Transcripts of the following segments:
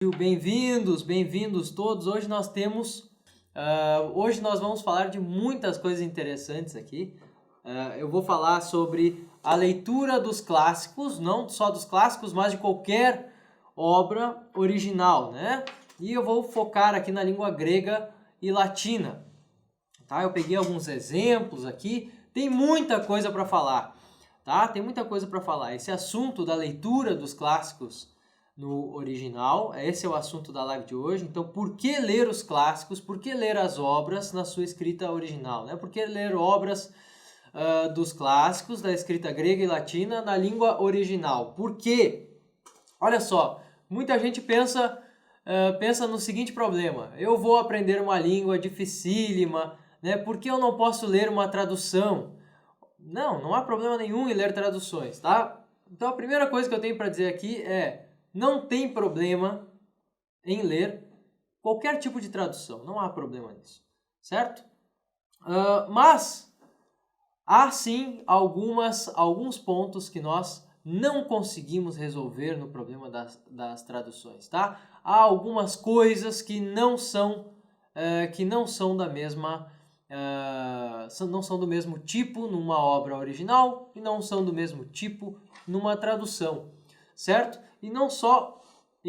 Bem-vindos, bem-vindos todos. Hoje nós vamos falar de muitas coisas interessantes aqui. Eu vou falar sobre a leitura dos clássicos, não só dos clássicos, mas de qualquer obra original, né? E eu vou focar aqui na língua grega e latina, tá? Eu peguei alguns exemplos aqui, tem muita coisa para falar, tá? Tem muita coisa para falar. Esse assunto da leitura dos clássicos no original, esse é o assunto da live de hoje. Então, por que ler os clássicos? Por que ler as obras na sua escrita original, né? Por que ler obras dos clássicos da escrita grega e latina na língua original? Por quê? Olha só, muita gente pensa no seguinte problema: eu vou aprender uma língua dificílima, né? Por que eu não posso ler uma tradução? Não há problema nenhum em ler traduções, tá? Então a primeira coisa que eu tenho para dizer aqui é: não tem problema em ler qualquer tipo de tradução, não há problema nisso, certo? Mas há sim alguns pontos que nós não conseguimos resolver no problema das traduções, tá? Há algumas coisas que não são da mesma não são do mesmo tipo numa obra original e não são do mesmo tipo numa tradução, certo? E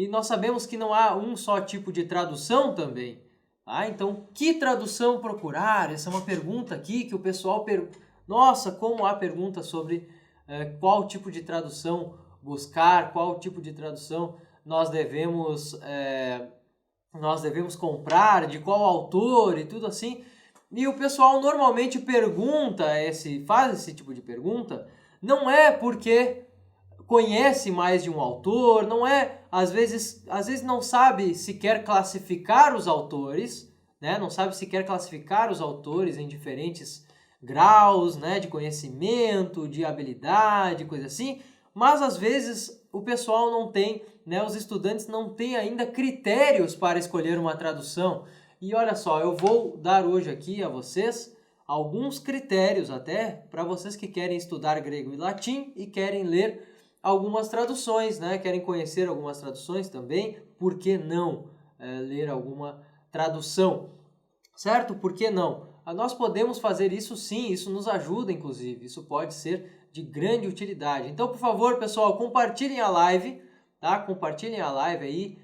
nós sabemos que não há um só tipo de tradução também, tá? Então, que tradução procurar? Essa é uma pergunta aqui que o pessoal Nossa, como há perguntas sobre qual tipo de tradução buscar, qual tipo de tradução nós devemos comprar, de qual autor e tudo assim. E o pessoal normalmente faz esse tipo de pergunta, não é porque conhece mais de um autor, não é, às vezes não sabe sequer classificar os autores, né? Não sabe sequer classificar os autores em diferentes graus, né, de conhecimento, de habilidade, coisa assim, mas às vezes o pessoal não tem, né, os estudantes não têm ainda critérios para escolher uma tradução. E olha só, eu vou dar hoje aqui a vocês alguns critérios até para vocês que querem estudar grego e latim e querem ler algumas traduções, né? Querem conhecer algumas traduções também, por que não ler alguma tradução, certo? Por que não? Nós podemos fazer isso sim, isso nos ajuda inclusive, isso pode ser de grande utilidade. Então, por favor, pessoal, compartilhem a live, tá? Compartilhem a live aí,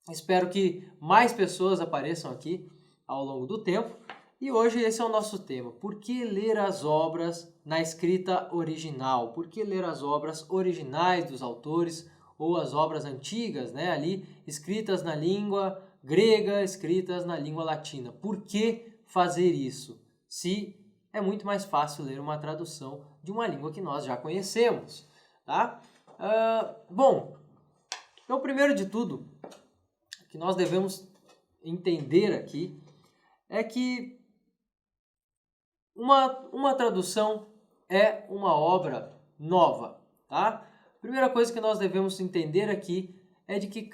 espero que mais pessoas apareçam aqui ao longo do tempo. E hoje esse é o nosso tema. Por que ler as obras na escrita original? Por que ler as obras originais dos autores ou as obras antigas, né, ali escritas na língua grega, escritas na língua latina? Por que fazer isso? Se é muito mais fácil ler uma tradução de uma língua que nós já conhecemos, tá? Bom, então primeiro de tudo, o que nós devemos entender aqui é que uma tradução é uma obra nova, tá? Primeira coisa que nós devemos entender aqui é de que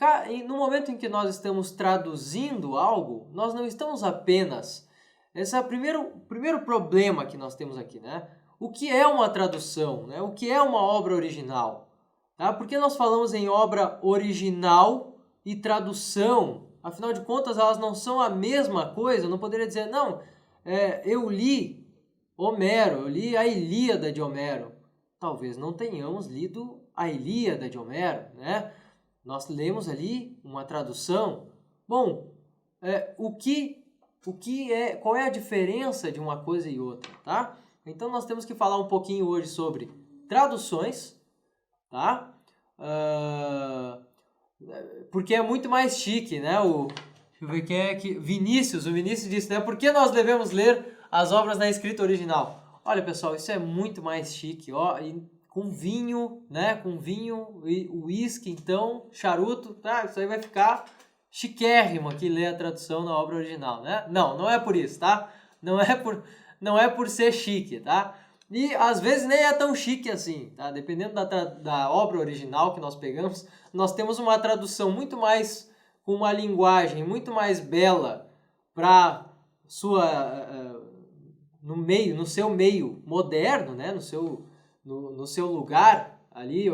no momento em que nós estamos traduzindo algo, nós não estamos apenas... Esse é o primeiro problema que nós temos aqui, né? O que é uma tradução, né? O que é uma obra original? Tá? Por que nós falamos em obra original e tradução? Afinal de contas, elas não são a mesma coisa. Eu não poderia dizer, não, eu li Homero, eu li a Ilíada de Homero. Talvez não tenhamos lido a Ilíada de Homero, né? Nós lemos ali uma tradução. Bom, qual é a diferença de uma coisa e outra, tá? Então nós temos que falar um pouquinho hoje sobre traduções, tá? Porque é muito mais chique, né? Deixa eu ver quem é que... o Vinícius disse, né? Por que nós devemos ler as obras na escrita original? Olha, pessoal, isso é muito mais chique, ó, e com vinho, né? Com vinho, uísque, então, charuto, tá? Isso aí vai ficar chiquérrimo aqui ler a tradução na obra original, né? Não é por isso, tá? Não é por ser chique, tá? E às vezes nem é tão chique assim, tá? Dependendo da obra original que nós pegamos, nós temos uma tradução muito mais, com uma linguagem muito mais bela para no seu meio moderno, né? No seu lugar ali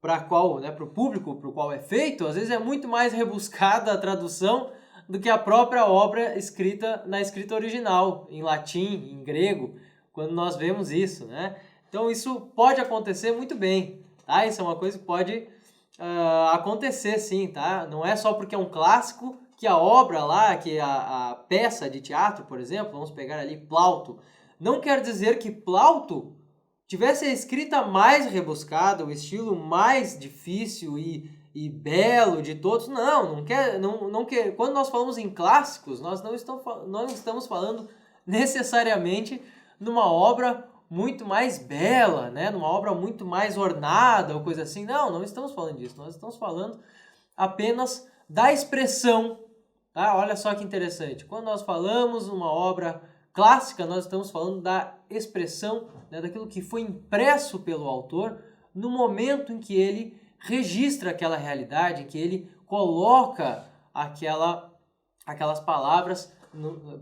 para qual, né, para o público para o qual é feito, às vezes é muito mais rebuscada a tradução do que a própria obra escrita na escrita original, em latim, em grego, quando nós vemos isso, né? Então isso pode acontecer muito bem, tá? Isso é uma coisa que pode acontecer sim, tá? Não é só porque é um clássico que a obra lá, que a peça de teatro, por exemplo, vamos pegar ali Plauto, não quer dizer que Plauto tivesse a escrita mais rebuscada, o estilo mais difícil e belo de todos. Não quer. Quando nós falamos em clássicos, nós não estamos falando necessariamente numa obra muito mais bela, né? Numa obra muito mais ornada ou coisa assim. Não estamos falando disso. Nós estamos falando apenas da expressão, tá? Olha só que interessante. Quando nós falamos numa obra clássica, nós estamos falando da expressão, né, daquilo que foi impresso pelo autor no momento em que ele registra aquela realidade, em que ele coloca aquelas palavras,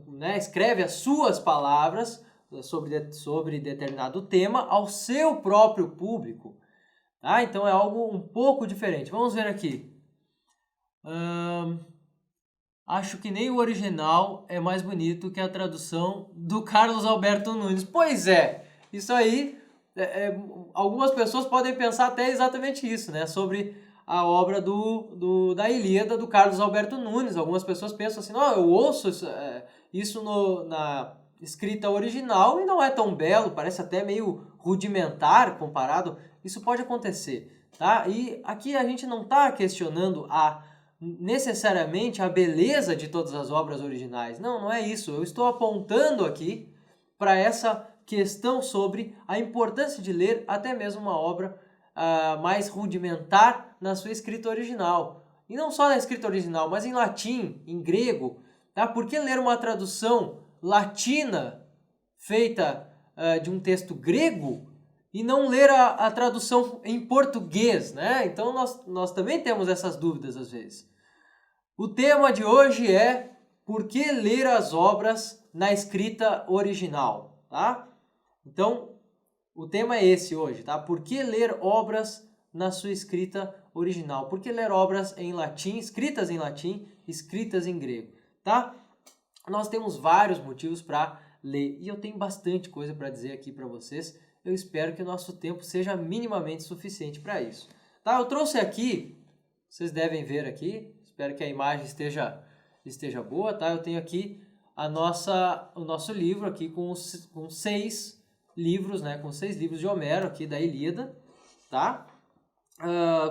né, escreve as suas palavras sobre determinado tema ao seu próprio público. Tá? Então é algo um pouco diferente. Vamos ver aqui. Acho que nem o original é mais bonito que a tradução do Carlos Alberto Nunes. Pois é, isso aí, algumas pessoas podem pensar até exatamente isso, né? Sobre a obra da Ilíada do Carlos Alberto Nunes. Algumas pessoas pensam assim, não, eu ouço isso na escrita original e não é tão belo, parece até meio rudimentar comparado. Isso pode acontecer, tá? E aqui a gente não está questionando necessariamente a beleza de todas as obras originais. Não é isso. Eu estou apontando aqui para essa questão sobre a importância de ler até mesmo uma obra mais rudimentar na sua escrita original. E não só na escrita original, mas em latim, em grego. Tá? Por que ler uma tradução latina feita de um texto grego e não ler a tradução em português, né? Então nós também temos essas dúvidas às vezes. O tema de hoje é por que ler as obras na escrita original, tá? Então, o tema é esse hoje, tá? Por que ler obras na sua escrita original? Por que ler obras em latim, escritas em latim, escritas em grego, tá? Nós temos vários motivos para ler e eu tenho bastante coisa para dizer aqui para vocês. Eu espero que o nosso tempo seja minimamente suficiente para isso. Tá? Eu trouxe aqui, vocês devem ver aqui, espero que a imagem esteja boa, tá? Eu tenho aqui o nosso livro aqui com 6 livros, né? Com 6 livros de Homero aqui da Ilíada, tá?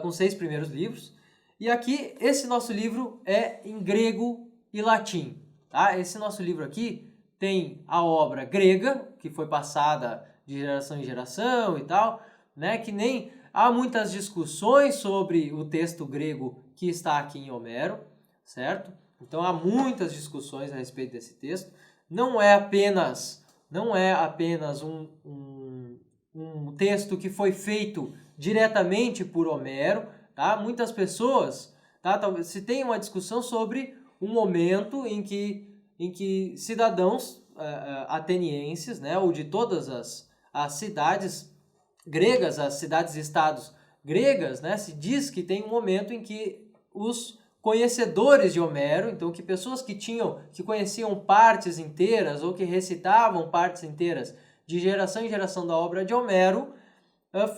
Com 6 primeiros livros. E aqui, esse nosso livro é em grego e latim, tá? Esse nosso livro aqui tem a obra grega, que foi passada de geração em geração e tal, né? Que nem há muitas discussões sobre o texto grego que está aqui em Homero, certo? Então há muitas discussões a respeito desse texto. Não é apenas um texto que foi feito diretamente por Homero, tá? Muitas pessoas, tá? Se tem uma discussão sobre um momento em que cidadãos atenienses, né, ou de todas as cidades gregas, as cidades-estados gregas, né, se diz que tem um momento em que os conhecedores de Homero, então que pessoas que conheciam partes inteiras ou que recitavam partes inteiras de geração em geração da obra de Homero,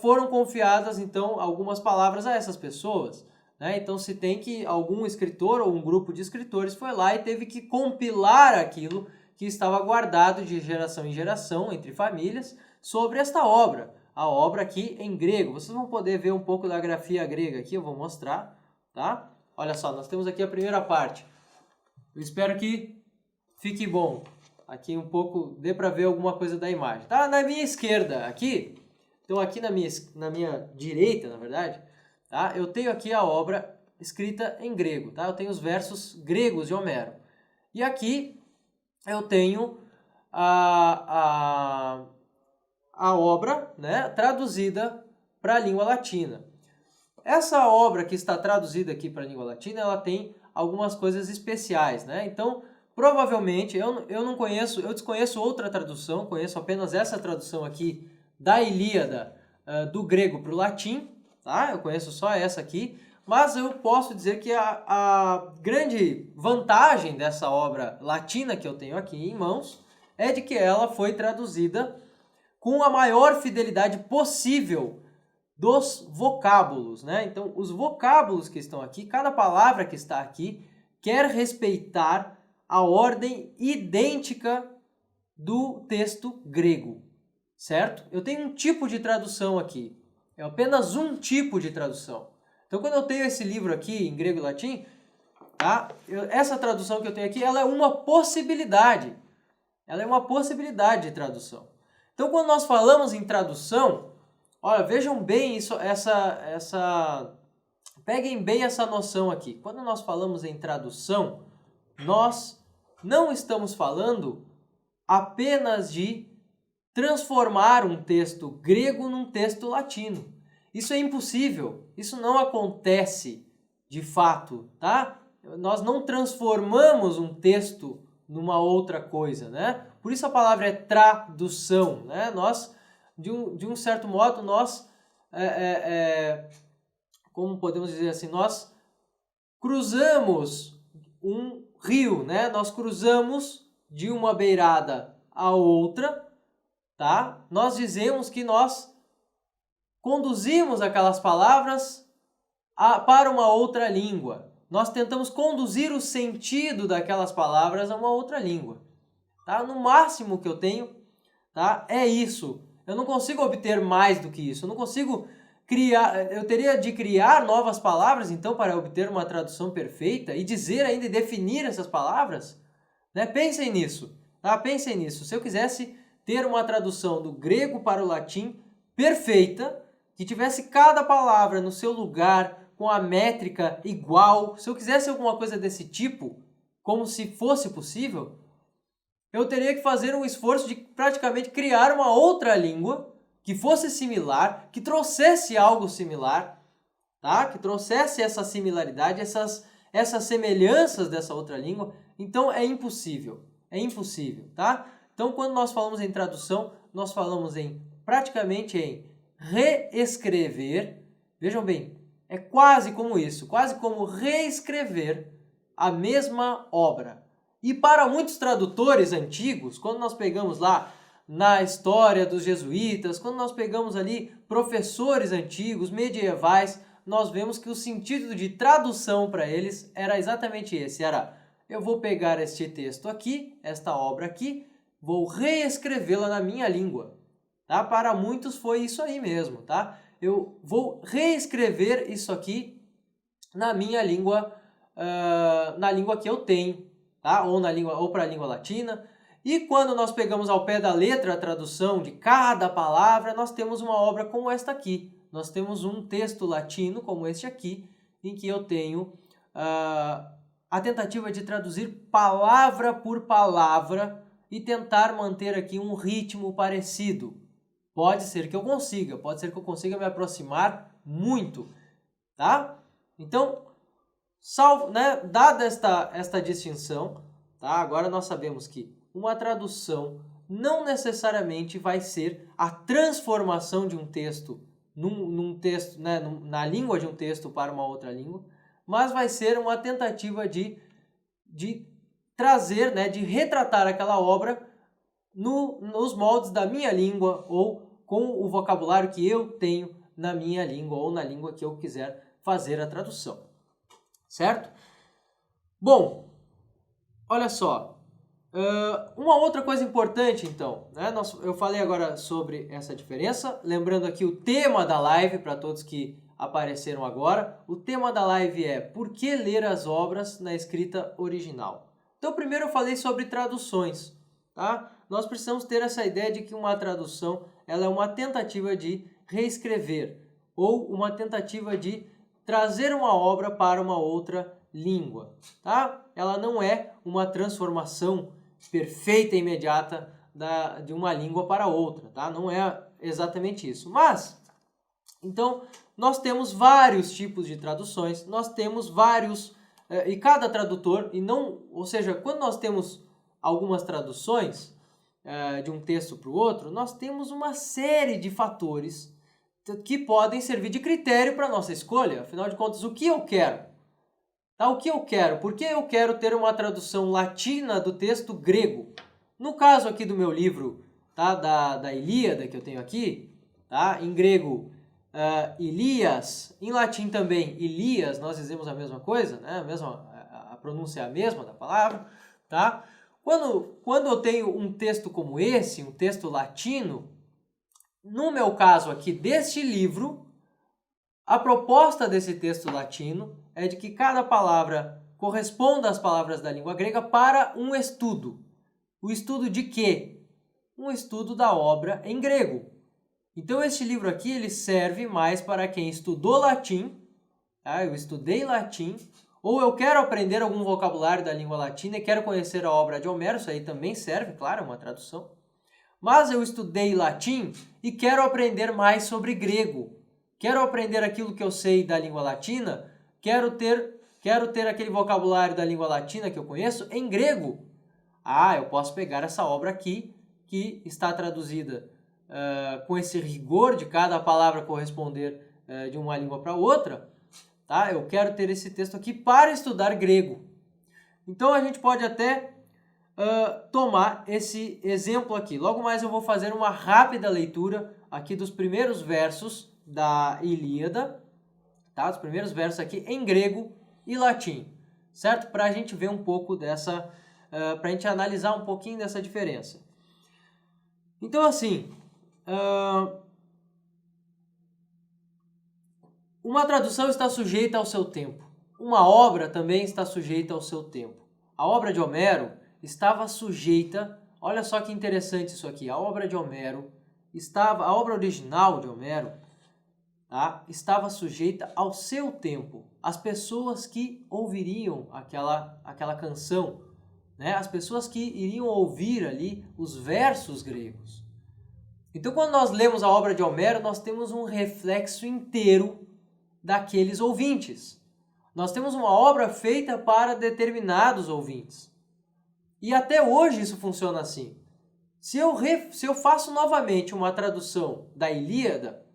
foram confiadas então algumas palavras a essas pessoas, né? Então se tem que algum escritor ou um grupo de escritores foi lá e teve que compilar aquilo que estava guardado de geração em geração entre famílias sobre esta obra, a obra aqui em grego. Vocês vão poder ver um pouco da grafia grega aqui, eu vou mostrar, tá? Olha só, nós temos aqui a primeira parte. Eu espero que fique bom. Aqui um pouco, dê para ver alguma coisa da imagem. Tá na minha esquerda aqui, então aqui na minha direita, na verdade, tá? Eu tenho aqui a obra escrita em grego, tá? Eu tenho os versos gregos de Homero. E aqui eu tenho a obra, né, traduzida para a língua latina. Essa obra que está traduzida aqui para a língua latina, ela tem algumas coisas especiais, né? Então, provavelmente, eu desconheço outra tradução, conheço apenas essa tradução aqui da Ilíada do grego para o latim, tá? Eu conheço só essa aqui, mas eu posso dizer que a grande vantagem dessa obra latina que eu tenho aqui em mãos é de que ela foi traduzida com a maior fidelidade possível dos vocábulos, né? Então, os vocábulos que estão aqui, cada palavra que está aqui, quer respeitar a ordem idêntica do texto grego, certo? Eu tenho um tipo de tradução aqui, é apenas um tipo de tradução. Então, quando eu tenho esse livro aqui em grego e latim, tá? Essa tradução que eu tenho aqui, ela é uma possibilidade. Ela é uma possibilidade de tradução. Então, quando nós falamos em tradução, olha, vejam bem isso, peguem bem essa noção aqui. Quando nós falamos em tradução, nós não estamos falando apenas de transformar um texto grego num texto latino. Isso é impossível, isso não acontece de fato, tá? Nós não transformamos um texto numa outra coisa, né? Por isso a palavra é tradução, né? Nós, de um certo modo, nós, como podemos dizer assim, nós cruzamos um rio, né? Nós cruzamos de uma beirada a outra, tá? Nós dizemos que nós conduzimos aquelas palavras para uma outra língua. Nós tentamos conduzir o sentido daquelas palavras a uma outra língua. Tá? No máximo que eu tenho, tá? É isso. Eu não consigo obter mais do que isso. Eu não consigo criar. Eu teria de criar novas palavras, então, para obter uma tradução perfeita e dizer ainda e definir essas palavras. Né? Pensem nisso. Tá? Pensem nisso. Se eu quisesse ter uma tradução do grego para o latim perfeita, que tivesse cada palavra no seu lugar, com a métrica igual, se eu quisesse alguma coisa desse tipo, como se fosse possível, eu teria que fazer um esforço de praticamente criar uma outra língua que fosse similar, que trouxesse algo similar, tá? Que trouxesse essa similaridade, essas semelhanças dessa outra língua. Então é impossível, tá? Então quando nós falamos em tradução, nós falamos praticamente em reescrever, vejam bem, é quase como isso, quase como reescrever a mesma obra. E para muitos tradutores antigos, quando nós pegamos lá na história dos jesuítas, quando nós pegamos ali professores antigos, medievais, nós vemos que o sentido de tradução para eles era exatamente esse, eu vou pegar este texto aqui, esta obra aqui, vou reescrevê-la na minha língua. Tá? Para muitos foi isso aí mesmo, tá? Eu vou reescrever isso aqui na minha língua, na língua que eu tenho, tá? Ou para a língua latina. E quando nós pegamos ao pé da letra a tradução de cada palavra, nós temos uma obra como esta aqui. Nós temos um texto latino como este aqui, em que eu tenho a tentativa de traduzir palavra por palavra e tentar manter aqui um ritmo parecido. Pode ser que eu consiga me aproximar muito, tá? Então, dada esta distinção, tá? Agora nós sabemos que uma tradução não necessariamente vai ser a transformação de um texto num texto, né, na língua de um texto para uma outra língua, mas vai ser uma tentativa de trazer, né, de retratar aquela obra nos moldes da minha língua ou com o vocabulário que eu tenho na minha língua ou na língua que eu quiser fazer a tradução. Certo? Bom, olha só. Uma outra coisa importante, então, né? Eu falei agora sobre essa diferença. Lembrando aqui o tema da live para todos que apareceram agora. O tema da live é por que ler as obras na escrita original? Então, primeiro eu falei sobre traduções, tá? Nós precisamos ter essa ideia de que uma tradução ela é uma tentativa de reescrever ou uma tentativa de trazer uma obra para uma outra língua, tá? Ela não é uma transformação perfeita e imediata de uma língua para outra, tá? Não é exatamente isso. Mas, então, nós temos vários tipos de traduções, nós temos vários, e cada tradutor, ou seja, quando nós temos algumas traduções de um texto para o outro, nós temos uma série de fatores que podem servir de critério para a nossa escolha. Afinal de contas, o que eu quero? Tá? O que eu quero? Por que eu quero ter uma tradução latina do texto grego? No caso aqui do meu livro, tá? da Ilíada, que eu tenho aqui, tá? Em grego, Ilias, em latim também, Ilias, nós dizemos a mesma coisa, né? A pronúncia é a mesma da palavra. Tá? Quando eu tenho um texto como esse, um texto latino, no meu caso aqui deste livro, a proposta desse texto latino é de que cada palavra corresponda às palavras da língua grega para um estudo. O estudo de quê? Um estudo da obra em grego. Então este livro aqui ele serve mais para quem estudou latim, tá? Eu estudei latim, ou eu quero aprender algum vocabulário da língua latina e quero conhecer a obra de Homero, isso aí também serve, claro, é uma tradução. Mas eu estudei latim e quero aprender mais sobre grego. Quero aprender aquilo que eu sei da língua latina, quero ter aquele vocabulário da língua latina que eu conheço em grego. Eu posso pegar essa obra aqui, que está traduzida com esse rigor de cada palavra corresponder de uma língua para outra. Tá? Eu quero ter esse texto aqui para estudar grego. Então a gente pode até tomar esse exemplo aqui. Logo mais eu vou fazer uma rápida leitura aqui dos primeiros versos da Ilíada, tá? Os primeiros versos aqui em grego e latim, certo? Para a gente ver um pouco dessa, para a gente analisar um pouquinho dessa diferença. Então assim, uma tradução está sujeita ao seu tempo. Uma obra também está sujeita ao seu tempo. A obra de Homero estava sujeita, olha só que interessante isso aqui, a obra original de Homero, tá? Estava sujeita ao seu tempo, as pessoas que ouviriam aquela canção, né? As pessoas que iriam ouvir ali os versos gregos. Então quando nós lemos a obra de Homero, nós temos um reflexo inteiro daqueles ouvintes. Nós temos uma obra feita para determinados ouvintes. E até hoje isso funciona assim. Se eu faço novamente uma tradução da Ilíada,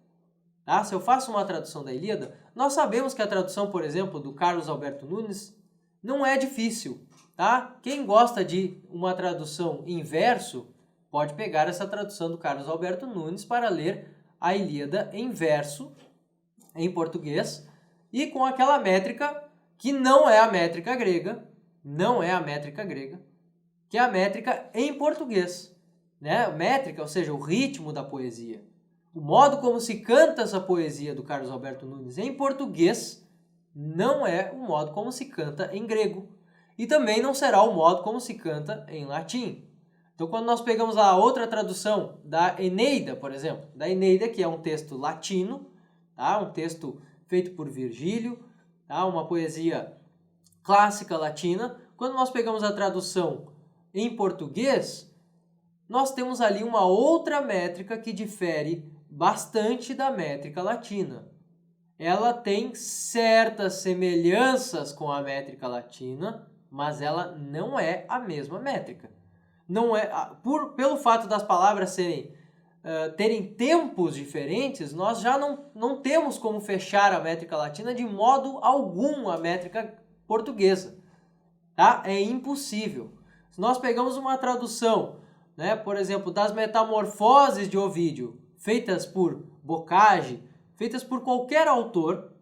tá? Se eu faço uma tradução da Ilíada, nós sabemos que a tradução, por exemplo, do Carlos Alberto Nunes não é difícil. Tá? Quem gosta de uma tradução em verso, pode pegar essa tradução do Carlos Alberto Nunes para ler a Ilíada em verso, em português, e com aquela métrica que não é a métrica grega, que é a métrica em português, né? Métrica, ou seja, o ritmo da poesia. O modo como se canta essa poesia do Carlos Alberto Nunes em português não é o modo como se canta em grego. E também não será o modo como se canta em latim. Então, quando nós pegamos a outra tradução da Eneida, por exemplo, da Eneida, que é um texto latino, tá? Um texto feito por Virgílio, tá? Uma poesia clássica latina. Quando nós pegamos a tradução em português, nós temos ali uma outra métrica que difere bastante da métrica latina. Ela tem certas semelhanças com a métrica latina, mas ela não é a mesma métrica. Não é, pelo fato das palavras terem tempos diferentes, nós já não temos como fechar a métrica latina de modo algum a métrica portuguesa. Tá? É impossível. Se nós pegamos uma tradução, né, por exemplo, das Metamorfoses de Ovídio, feitas por Boccagi, feitas por qualquer autor,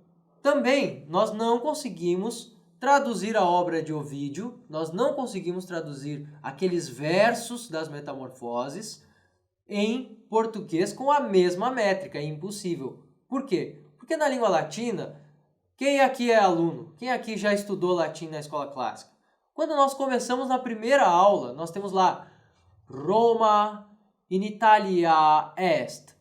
também nós não conseguimos traduzir a obra de Ovídio, nós não conseguimos traduzir aqueles versos das Metamorfoses em português com a mesma métrica, é impossível. Por quê? Porque na língua latina, quem aqui é aluno? Quem aqui já estudou latim na escola clássica? Quando nós começamos na primeira aula, nós temos lá Roma in Italia est.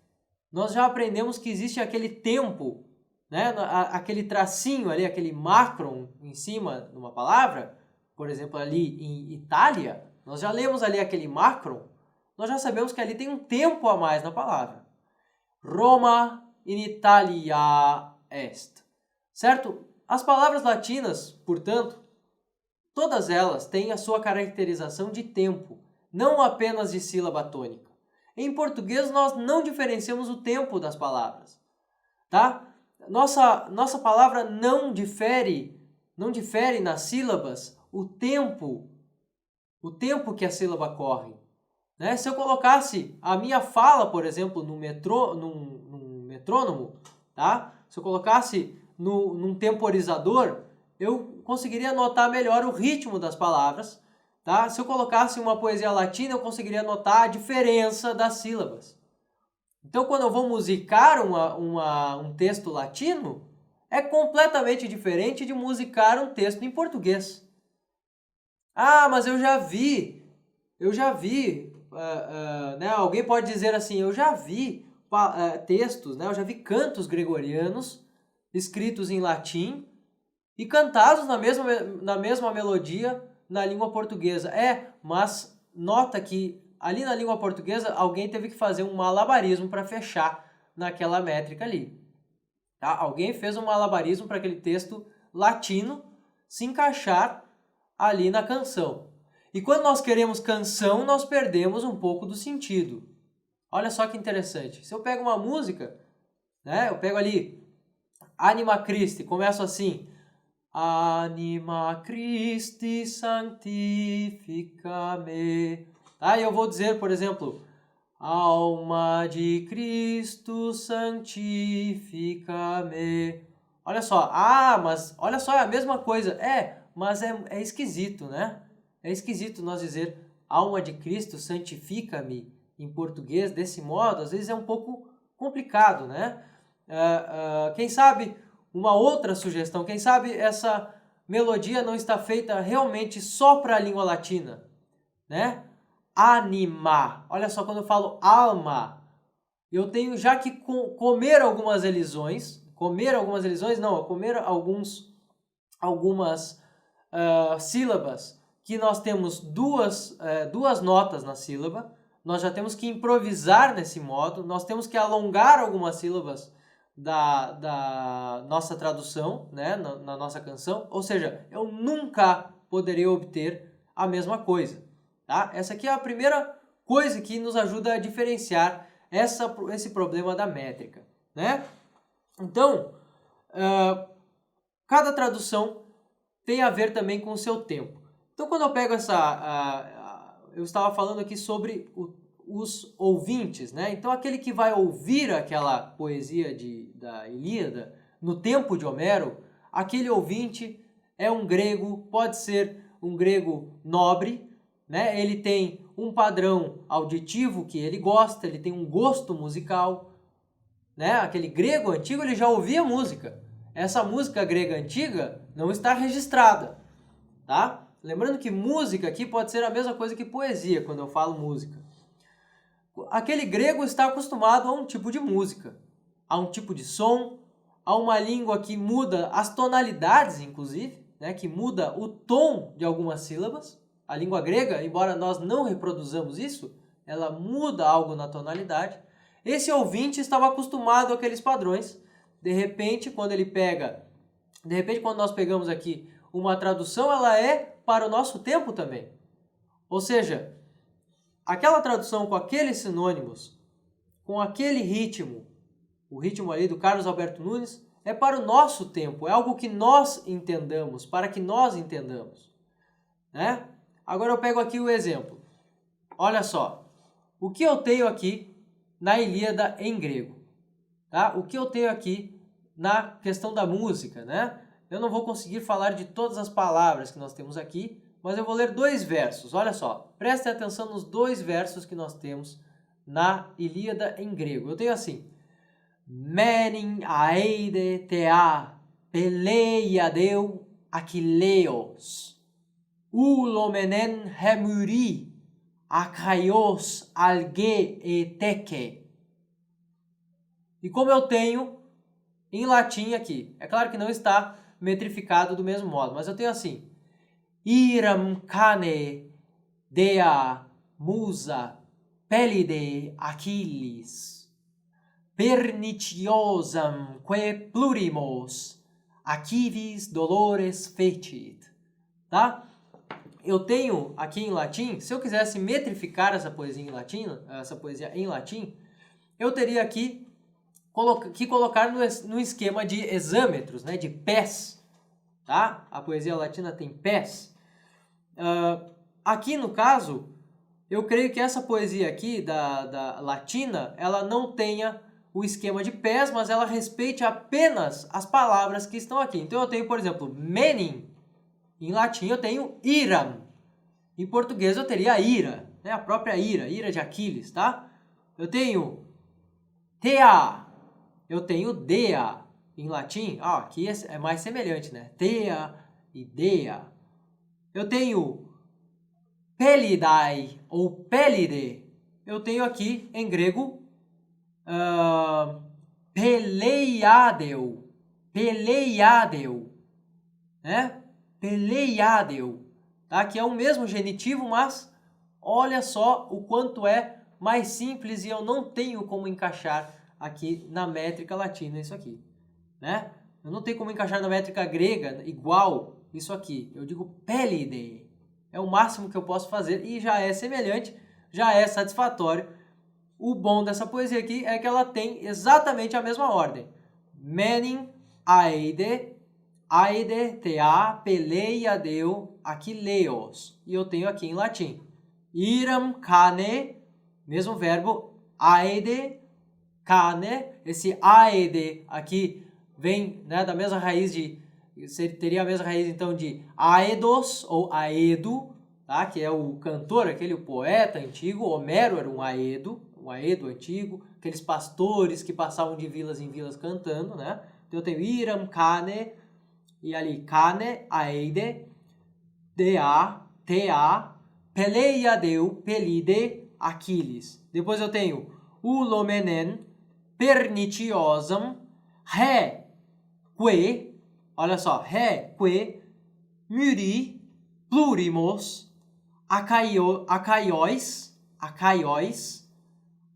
Nós já aprendemos que existe aquele tempo, né? Aquele tracinho ali, aquele macron em cima de uma palavra, por exemplo, ali em Itália, nós já lemos ali aquele macron, nós já sabemos que ali tem um tempo a mais na palavra. Roma in Italia est. Certo? As palavras latinas, portanto, todas elas têm a sua caracterização de tempo, não apenas de sílaba tônica. Em português, nós não diferenciamos o tempo das palavras. tá? Nossa palavra não difere nas sílabas o tempo que a sílaba corre, né? Se eu colocasse a minha fala, por exemplo, num metrônomo, tá? Se eu colocasse num temporizador, eu conseguiria notar melhor o ritmo das palavras, tá? Se eu colocasse uma poesia latina, eu conseguiria notar a diferença das sílabas. Então, quando eu vou musicar um texto latino, é completamente diferente de musicar um texto em português. Ah, mas eu já vi, né? Alguém pode dizer assim, eu já vi textos, né? Eu já vi cantos gregorianos escritos em latim e cantados na mesma melodia na língua portuguesa. Mas nota que ali na língua portuguesa alguém teve que fazer um malabarismo para fechar naquela métrica ali. Tá? Alguém fez um malabarismo para aquele texto latino se encaixar ali na canção. E quando nós queremos canção, nós perdemos um pouco do sentido. Olha só que interessante. Se eu pego uma música, né? Eu pego ali Anima Christi, começo assim: Anima Christi sanctifica-me. Aí eu vou dizer, por exemplo, Alma de Cristo santifica-me. Olha só, mas olha só, é a mesma coisa. Mas é esquisito, né? É esquisito nós dizer alma de Cristo santifica-me em português desse modo. Às vezes é um pouco complicado, né? Quem sabe uma outra sugestão, quem sabe essa melodia não está feita realmente só para a língua latina, né? Anima. Olha só, quando eu falo alma, eu tenho já que comer algumas elisões. Comer algumas sílabas que nós temos duas notas na sílaba. Nós já temos que improvisar nesse modo. Nós temos que alongar algumas sílabas da nossa tradução, né, na nossa canção. Ou seja, eu nunca poderia obter a mesma coisa. Tá? Essa aqui é a primeira coisa que nos ajuda a diferenciar esse problema da métrica, né? Então, cada tradução tem a ver também com o seu tempo. Então, quando eu pego eu estava falando aqui sobre os ouvintes, né? Então, aquele que vai ouvir aquela poesia da Ilíada no tempo de Homero, aquele ouvinte é um grego, pode ser um grego nobre, né? Ele tem um padrão auditivo que ele gosta, ele tem um gosto musical, né? Aquele grego antigo, ele já ouvia música. Essa música grega antiga não está registrada, tá? Lembrando que música aqui pode ser a mesma coisa que poesia, quando eu falo música. Aquele grego está acostumado a um tipo de música, a um tipo de som, a uma língua que muda as tonalidades, inclusive, né? Que muda o tom de algumas sílabas. A língua grega, embora nós não reproduzamos isso, ela muda algo na tonalidade. Esse ouvinte estava acostumado àqueles padrões. De repente, quando nós pegamos aqui uma tradução, ela é para o nosso tempo também. Ou seja, aquela tradução com aqueles sinônimos, com aquele ritmo, o ritmo ali do Carlos Alberto Nunes, é para o nosso tempo, é algo que nós entendamos, para que nós entendamos, né? Agora eu pego aqui o exemplo. Olha só, o que eu tenho aqui na Ilíada em grego, tá? O que eu tenho aqui na questão da música, né? Eu não vou conseguir falar de todas as palavras que nós temos aqui, mas eu vou ler 2 versos. Olha só, prestem atenção nos 2 versos que nós temos na Ilíada em grego. Eu tenho assim: Menin aeide thea peleiadeu Aquileos ulomenen hemuri akaios alge eteke. E como eu tenho em latim aqui, é claro que não está metrificado do mesmo modo, mas eu tenho assim: Iram cane dea musa pellide Achilles perniciosam que plurimos acivis dolores fecit. Tá? Eu tenho aqui em latim, se eu quisesse metrificar essa poesia em latim, eu teria aqui colocar no esquema de hexâmetros, né, de pés, tá? A poesia latina tem pés. Aqui no caso, eu creio que essa poesia aqui da latina, ela não tenha o esquema de pés, mas ela respeite apenas as palavras que estão aqui. Então eu tenho, por exemplo, menin, em latim eu tenho iram, em português eu teria ira, né? A própria ira de Aquiles, tá? Eu tenho thea, eu tenho dea, em latim, aqui é mais semelhante, né? Thea e dea. Eu tenho pelidai ou pelide, eu tenho aqui em grego peleiadeu, né? Peleiadeu, tá? Que é o mesmo genitivo, mas olha só o quanto é mais simples e eu não tenho como encaixar aqui na métrica latina isso aqui, né? Eu não tenho como encaixar na métrica grega igual isso aqui. Eu digo pelide, é o máximo que eu posso fazer e já é semelhante, já é satisfatório. O bom dessa poesia aqui é que ela tem exatamente a mesma ordem. Menin, aide, thea, peleiadeu, aquileos. E eu tenho aqui em latim. Iram, cane, mesmo verbo, aide, cane. Esse aide aqui vem, né, da mesma raiz teria a mesma raiz então de aedos ou aedo, tá? Que é o cantor, o poeta antigo. Homero era um aedo antigo, aqueles pastores que passavam de vilas em vilas cantando, né? Então eu tenho iram, cane, e ali cane, aeide, dea, thea, peleiadeu, pelide, Aquiles. Depois eu tenho ulomenen, perniciosam, re, que, olha só, re, que, muri, plurimos, acaióis,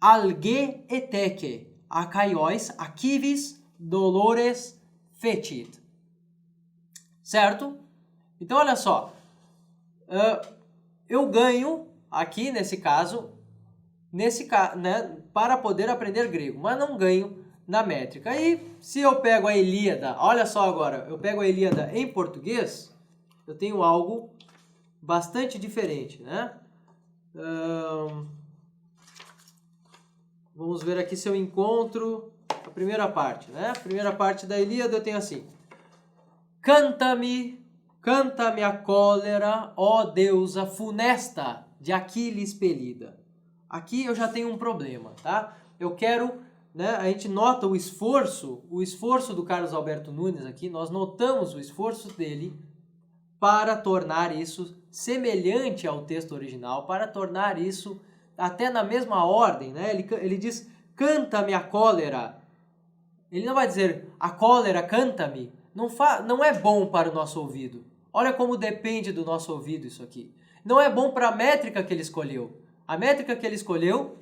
alge eteque, acaióis, aquivis, dolores, fecit. Certo? Então, olha só. Eu ganho aqui, nesse caso, né, para poder aprender grego, mas não ganho na métrica. Aí, se eu pego a Ilíada, olha só agora, eu pego a Ilíada em português, eu tenho algo bastante diferente, né? Vamos ver aqui se eu encontro a primeira parte, né? A primeira parte da Ilíada eu tenho assim. Canta-me a cólera, ó deusa funesta, de Aquiles pelida. Aqui eu já tenho um problema, tá? Eu quero, né? A gente nota o esforço do Carlos Alberto Nunes aqui, nós notamos o esforço dele para tornar isso semelhante ao texto original, para tornar isso até na mesma ordem, né? Ele diz, canta-me a cólera. Ele não vai dizer, a cólera canta-me. Não é bom para o nosso ouvido. Olha como depende do nosso ouvido isso aqui. Não é bom para a métrica que ele escolheu. A métrica que ele escolheu,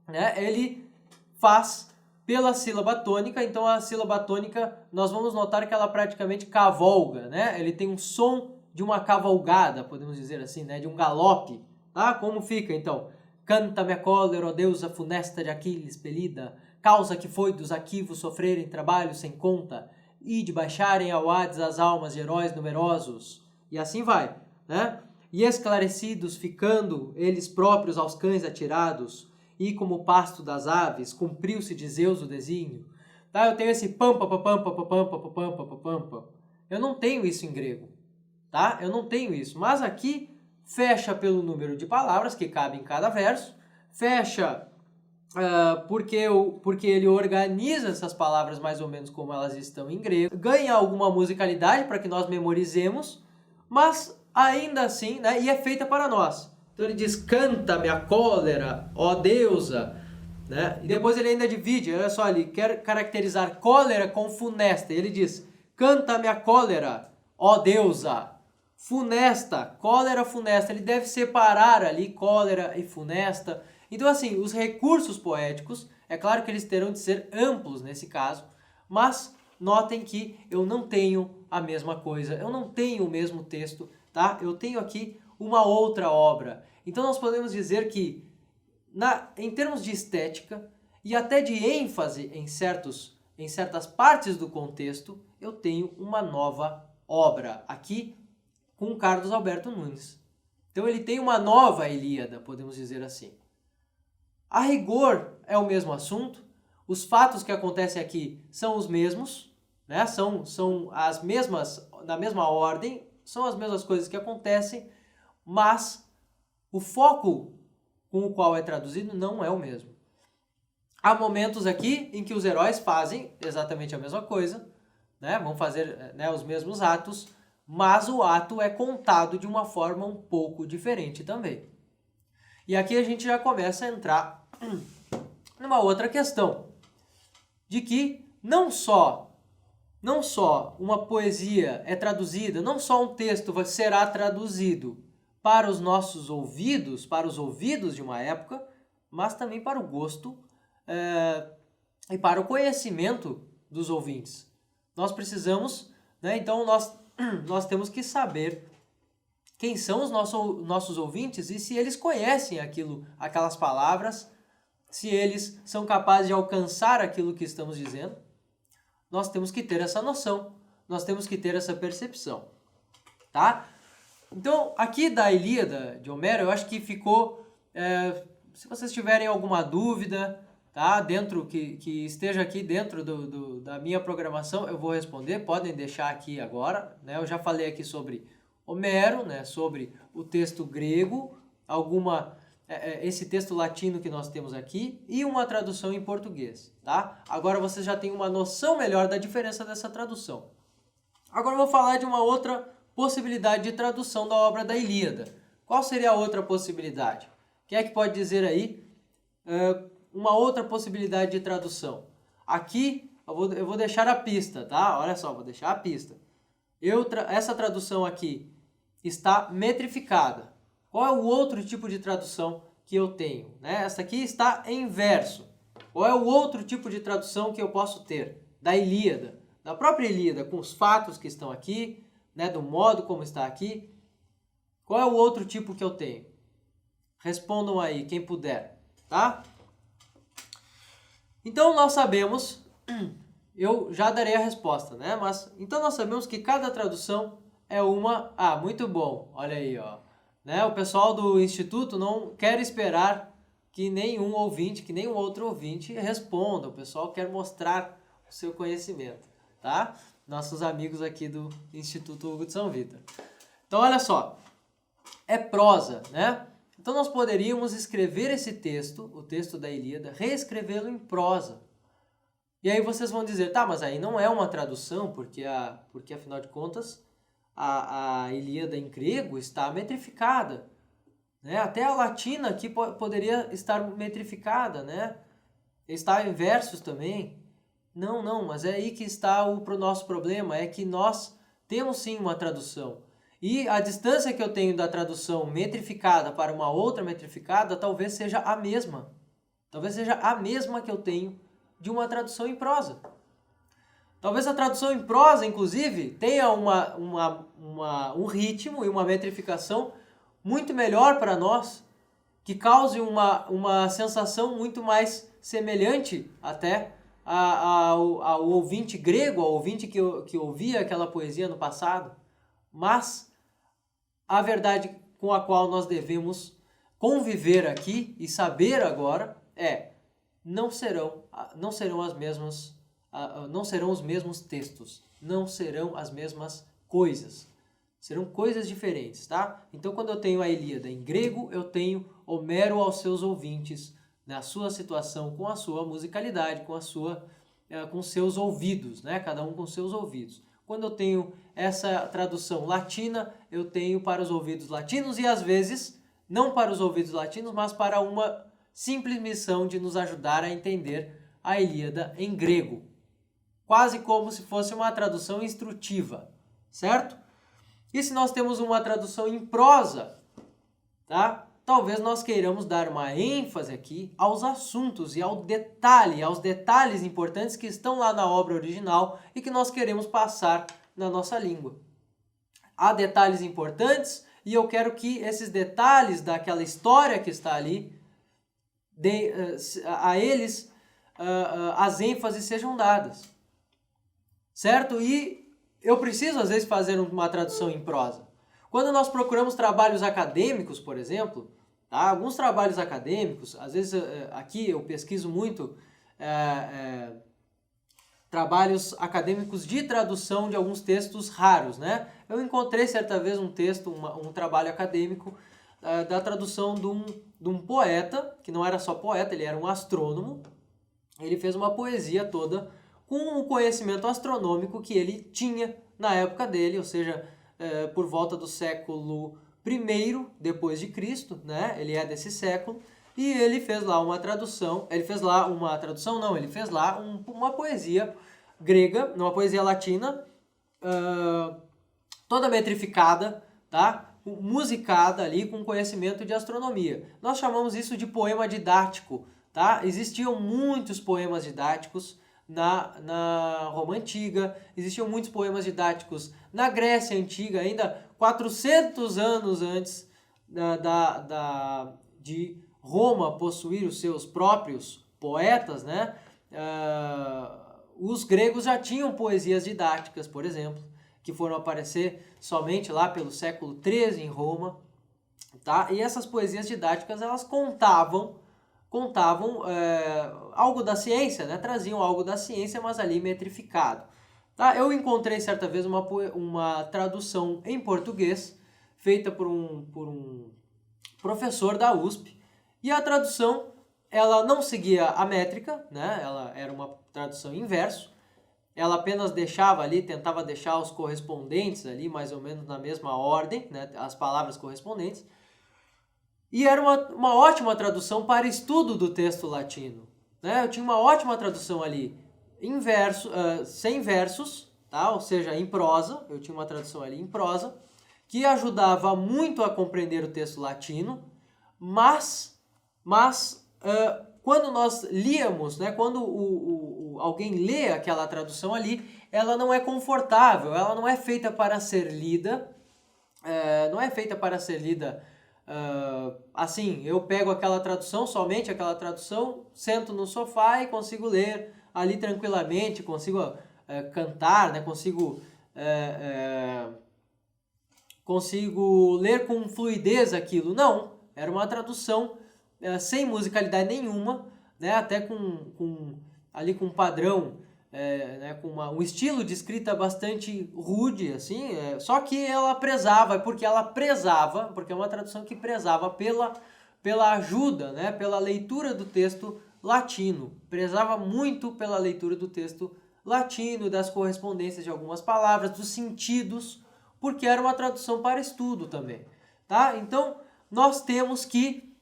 né, ele faz pela sílaba tônica. Então a sílaba tônica, nós vamos notar que ela praticamente cavalga, né? Ele tem um som de uma cavalgada, podemos dizer assim, né, de um galope. Tá? Como fica então? Canta-me a cólera, ó deusa funesta de Aquiles pelida, causa que foi dos aquivos sofrerem trabalho sem conta, e de baixarem ao Hades as almas de heróis numerosos. E assim vai, né? E esclarecidos ficando eles próprios aos cães atirados, e como pasto das aves, cumpriu-se de Zeus o desígnio. Tá? Eu tenho esse pampa, pampa, pampa, pampa, pampa. Eu não tenho isso em grego, tá? Eu não tenho isso, mas aqui fecha pelo número de palavras que cabe em cada verso, fecha porque ele organiza essas palavras mais ou menos como elas estão em grego, ganha alguma musicalidade para que nós memorizemos, mas ainda assim, né, e é feita para nós. Então ele diz, canta-me a cólera, ó deusa, né? E depois ele ainda divide, olha só, ele quer caracterizar cólera com funesta, ele diz, canta-me a cólera, ó deusa, funesta, cólera, funesta, ele deve separar ali cólera e funesta. Então, assim, os recursos poéticos, é claro que eles terão de ser amplos nesse caso, mas notem que eu não tenho a mesma coisa, eu não tenho o mesmo texto, tá? Eu tenho aqui uma outra obra. Então, nós podemos dizer que, em termos de estética e até de ênfase em certas partes do contexto, eu tenho uma nova obra aqui com Carlos Alberto Nunes. Então ele tem uma nova Ilíada, podemos dizer assim. A rigor é o mesmo assunto, os fatos que acontecem aqui são os mesmos, né? São as mesmas, na mesma ordem, são as mesmas coisas que acontecem, mas o foco com o qual é traduzido não é o mesmo. Há momentos aqui em que os heróis fazem exatamente a mesma coisa, né? Vão fazer, né, os mesmos atos, mas o ato é contado de uma forma um pouco diferente também. E aqui a gente já começa a entrar numa outra questão, de que não só uma poesia é traduzida, não só um texto será traduzido para os nossos ouvidos, para os ouvidos de uma época, mas também para o gosto e para o conhecimento dos ouvintes. Nós precisamos, né, então nós temos que saber quem são os nossos ouvintes e se eles conhecem aquelas palavras, se eles são capazes de alcançar aquilo que estamos dizendo. Nós temos que ter essa noção, nós temos que ter essa percepção, tá? Então, aqui da Ilíada de Homero, eu acho que ficou, se vocês tiverem alguma dúvida, tá? Que esteja aqui dentro da minha programação, eu vou responder, podem deixar aqui agora, né? Eu já falei aqui sobre Homero, né? Sobre o texto grego, esse texto latino que nós temos aqui e uma tradução em português, tá? Agora vocês já têm uma noção melhor da diferença dessa tradução. Agora eu vou falar de uma outra possibilidade de tradução da obra da Ilíada. Qual seria a outra possibilidade? Quem é que pode dizer aí uma outra possibilidade de tradução? Aqui eu vou deixar a pista, tá? Olha só, vou deixar a pista. Essa tradução aqui está metrificada. Qual é o outro tipo de tradução que eu tenho? Né? Essa aqui está em verso. Qual é o outro tipo de tradução que eu posso ter? Da Ilíada, da própria Ilíada, com os fatos que estão aqui, né? Do modo como está aqui. Qual é o outro tipo que eu tenho? Respondam aí, quem puder, tá? Então nós sabemos, eu já darei a resposta, né? Mas então nós sabemos que cada tradução é uma... Ah, muito bom, olha aí, ó. Né? O pessoal do Instituto não quer esperar que nenhum outro ouvinte responda. O pessoal quer mostrar o seu conhecimento, tá? Nossos amigos aqui do Instituto Hugo de São Vitor. Então, olha só. É prosa, né? Então, nós poderíamos escrever esse texto, o texto da Ilíada, reescrevê-lo em prosa. E aí vocês vão dizer, tá, mas aí não é uma tradução, porque afinal de contas... A Ilíada em grego está metrificada, né? Até a latina aqui poderia estar metrificada, né? Está em versos também. Não, mas é aí que está o nosso problema, é que nós temos sim uma tradução. E a distância que eu tenho da tradução metrificada para uma outra metrificada talvez seja a mesma. Talvez seja a mesma que eu tenho de uma tradução em prosa. Talvez a tradução em prosa, inclusive, tenha um ritmo e uma metrificação muito melhor para nós, que cause uma sensação muito mais semelhante até ao ouvinte grego, ao ouvinte que ouvia aquela poesia no passado. Mas a verdade com a qual nós devemos conviver aqui e saber agora não serão as mesmas... não serão os mesmos textos, não serão as mesmas coisas. Serão coisas diferentes, tá? Então, quando eu tenho a Ilíada em grego, eu tenho Homero aos seus ouvintes, na sua situação, com a sua musicalidade, com seus ouvidos, né? Cada um com seus ouvidos. Quando eu tenho essa tradução latina, eu tenho para os ouvidos latinos e, às vezes, não para os ouvidos latinos, mas para uma simples missão de nos ajudar a entender a Ilíada em grego. Quase como se fosse uma tradução instrutiva, certo? E se nós temos uma tradução em prosa, tá? Talvez nós queiramos dar uma ênfase aqui aos assuntos e aos detalhes importantes que estão lá na obra original e que nós queremos passar na nossa língua. Há detalhes importantes e eu quero que esses detalhes daquela história que está ali, a eles as ênfases sejam dadas, certo? E eu preciso, às vezes, fazer uma tradução em prosa. Quando nós procuramos trabalhos acadêmicos, por exemplo, tá? Alguns trabalhos acadêmicos, às vezes aqui eu pesquiso muito trabalhos acadêmicos de tradução de alguns textos raros, né? Eu encontrei certa vez um texto, um trabalho acadêmico da tradução de um poeta, que não era só poeta, ele era um astrônomo. Ele fez uma poesia toda com o conhecimento astronômico que ele tinha na época dele, ou seja, por volta do século I depois de Cristo, né? Ele é desse século, e ele fez lá uma tradução, ele fez lá uma poesia grega, uma poesia latina, toda metrificada, tá? Musicada ali com conhecimento de astronomia. Nós chamamos isso de poema didático, tá? Existiam muitos poemas didáticos na Roma Antiga, existiam muitos poemas didáticos na Grécia Antiga, ainda 400 anos antes de Roma possuir os seus próprios poetas, né? Os gregos já tinham poesias didáticas, por exemplo, que foram aparecer somente lá pelo século XIII em Roma, tá? E essas poesias didáticas, elas contavam algo da ciência, né? Traziam algo da ciência, mas ali metrificado. Tá? Eu encontrei certa vez uma tradução em português, feita por um professor da USP, e a tradução, ela não seguia a métrica, né? Ela era uma tradução em verso, ela apenas tentava deixar os correspondentes ali, mais ou menos na mesma ordem, né? As palavras correspondentes, e era uma ótima tradução para estudo do texto latino, né? Eu tinha uma ótima tradução ali, sem versos, tá? Ou seja, em prosa, eu tinha uma tradução ali em prosa, que ajudava muito a compreender o texto latino, mas quando nós líamos, né, quando alguém lê aquela tradução ali, ela não é confortável, ela não é feita para ser lida, assim, eu pego somente aquela tradução, sento no sofá e consigo ler ali tranquilamente, consigo cantar, né, consigo ler com fluidez aquilo. Não, era uma tradução sem musicalidade nenhuma, né, até com um padrão, né, com um estilo de escrita bastante rude, assim, só que ela prezava, porque é uma tradução que prezava pela ajuda, né, pela leitura do texto latino, prezava muito pela leitura do texto latino, das correspondências de algumas palavras, dos sentidos, porque era uma tradução para estudo também, tá? Então, nós temos que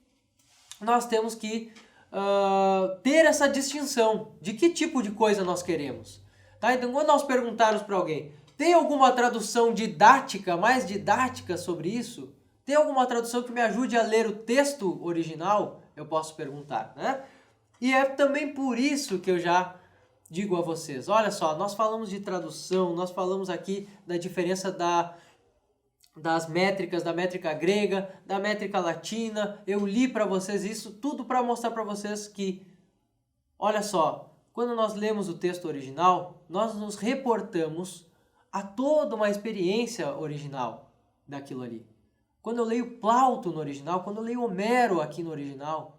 ter essa distinção de que tipo de coisa nós queremos, tá? Então, quando nós perguntarmos para alguém, tem alguma tradução didática, mais didática sobre isso? Tem alguma tradução que me ajude a ler o texto original? Eu posso perguntar, né? E é também por isso que eu já digo a vocês, olha só, nós falamos de tradução, nós falamos aqui da diferença das métricas, da métrica grega, da métrica latina, eu li para vocês isso, tudo para mostrar para vocês que, olha só, quando nós lemos o texto original, nós nos reportamos a toda uma experiência original daquilo ali. Quando eu leio Plauto no original, quando eu leio Homero aqui no original,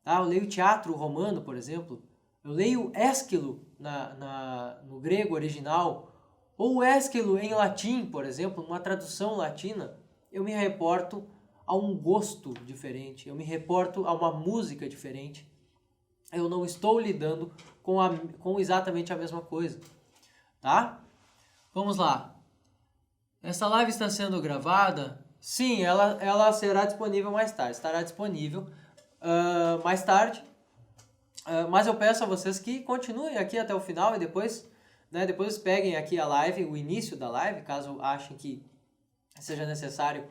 tá? Eu leio teatro romano, por exemplo, eu leio Ésquilo no grego original, ou Ésquilo em latim, por exemplo, numa tradução latina, eu me reporto a um gosto diferente, eu me reporto a uma música diferente. Eu não estou lidando com exatamente a mesma coisa, tá? Vamos lá. Essa live está sendo gravada? Sim, ela será disponível mais tarde. Estará disponível mais tarde. Mas eu peço a vocês que continuem aqui até o final e depois peguem aqui a live, o início da live, caso achem que seja necessário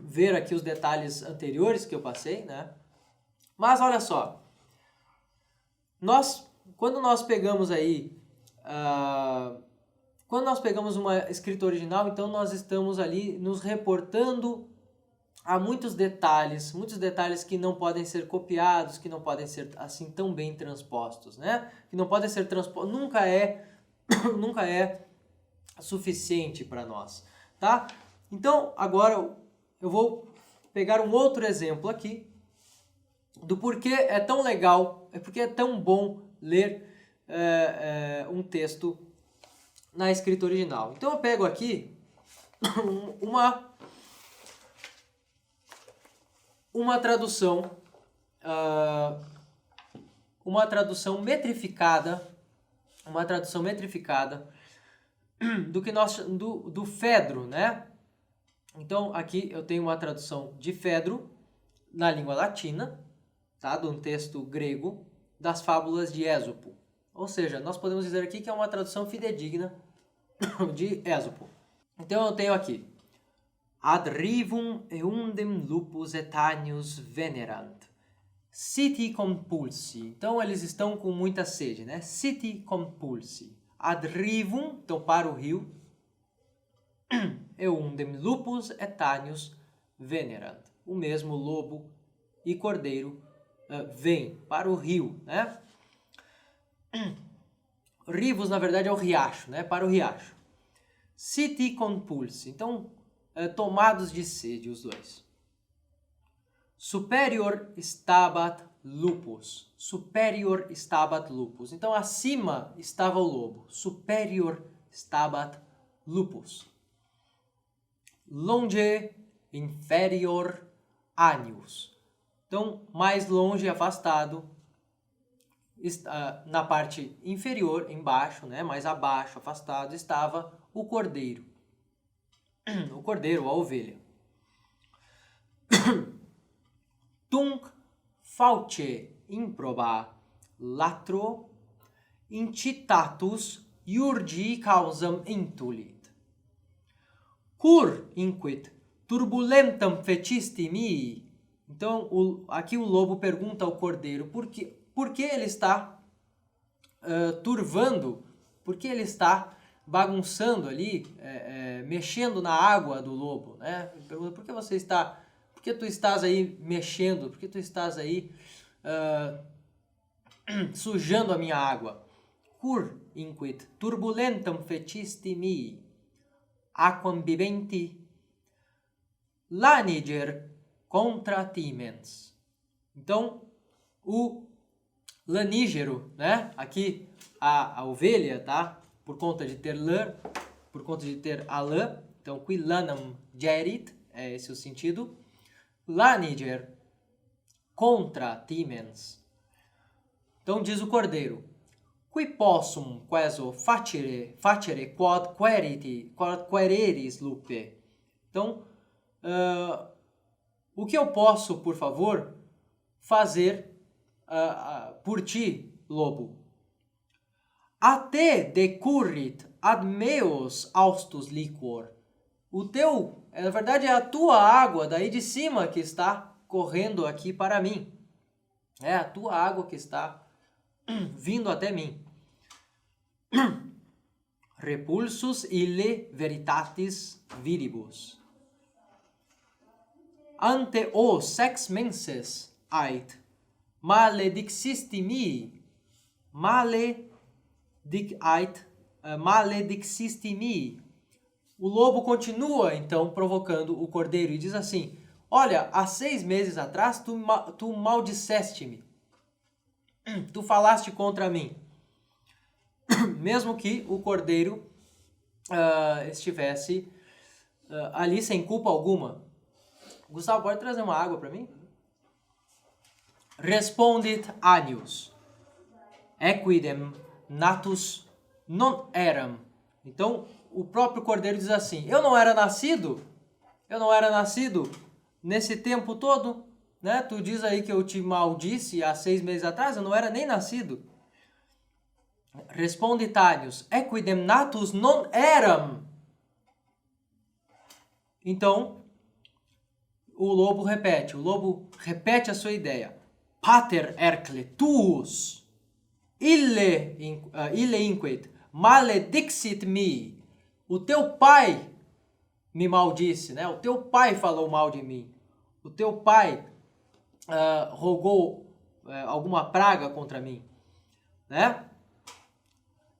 ver aqui os detalhes anteriores que eu passei, né? Mas olha só, quando nós pegamos uma escrita original, então nós estamos ali nos reportando há muitos detalhes que não podem ser copiados, que não podem ser assim tão bem transpostos, né? Que não podem ser transpostos, nunca é suficiente para nós, tá? Então, agora eu vou pegar um outro exemplo aqui do porquê é tão legal, porque é tão bom ler um texto na escrita original. Então eu pego aqui uma tradução metrificada, do Fedro, né? Então aqui eu tenho uma tradução de Fedro na língua latina, tá? De um texto grego das fábulas de Ésopo. Ou seja, nós podemos dizer aqui que é uma tradução fidedigna de Ésopo. Então eu tenho aqui: ad rivum eundem lupus etanius venerant, siti compulsi. Então eles estão com muita sede, né? Siti compulsi. Ad rivum, então para o rio, eundem lupus etanius venerant. O mesmo lobo e cordeiro vem para o rio, né? Rivus, na verdade, é o riacho, né? Para o riacho. Siti compulsi. Então, tomados de sede, os dois. Superior stabat lupus. Superior stabat lupus. Então, acima estava o lobo. Superior stabat lupus. Longe inferior anius. Então, mais longe, afastado, na parte inferior, embaixo, né, mais abaixo, afastado, estava o cordeiro. O cordeiro, a ovelha. Tunc fauce improba latro incitatus iurgi causam intulit. Cur inquit turbulentam fecisti mii. Então, aqui o lobo pergunta ao cordeiro por que ele está turvando, por que ele está bagunçando ali, mexendo na água do lobo, né? Ele pergunta: por que tu estás aí mexendo, por que tu estás aí sujando a minha água? Cur inquit turbulentam fecisti mii, aquam bibenti laniger contra timens. Então, o lanígero, né? Aqui a ovelha, tá? Por conta de ter lã, por conta de ter a lã, então qui lanam gerit, é esse o sentido. Laniger contra timens. Então diz o cordeiro: qui possum queso facere quod quereris lupe. Então, o que eu posso, por favor, fazer por ti, lobo? Até decurrit ad meos austus liquor. Na verdade é a tua água daí de cima que está correndo aqui para mim. É a tua água que está vindo até mim. Repulsus ille veritatis viribus. Ante o sex menses ait maledixisti mii, maledixisti mii. O lobo continua então provocando o cordeiro e diz assim: olha, há 6 meses atrás tu maldisseste-me, tu falaste contra mim. Mesmo que o cordeiro estivesse ali sem culpa alguma. Gustavo, pode trazer uma água para mim? Respondit anius, equidem natus non eram. Então, o próprio cordeiro diz assim: eu não era nascido nesse tempo todo, né? Tu diz aí que eu te maldisse há 6 meses atrás, eu não era nem nascido. Respondit anius, equidem natus non eram. Então, o lobo repete a sua ideia. Pater ercle tuus, ille inquit, maledixit me. O teu pai me maldisse, né? O teu pai falou mal de mim. o teu pai rogou alguma praga contra mim, né?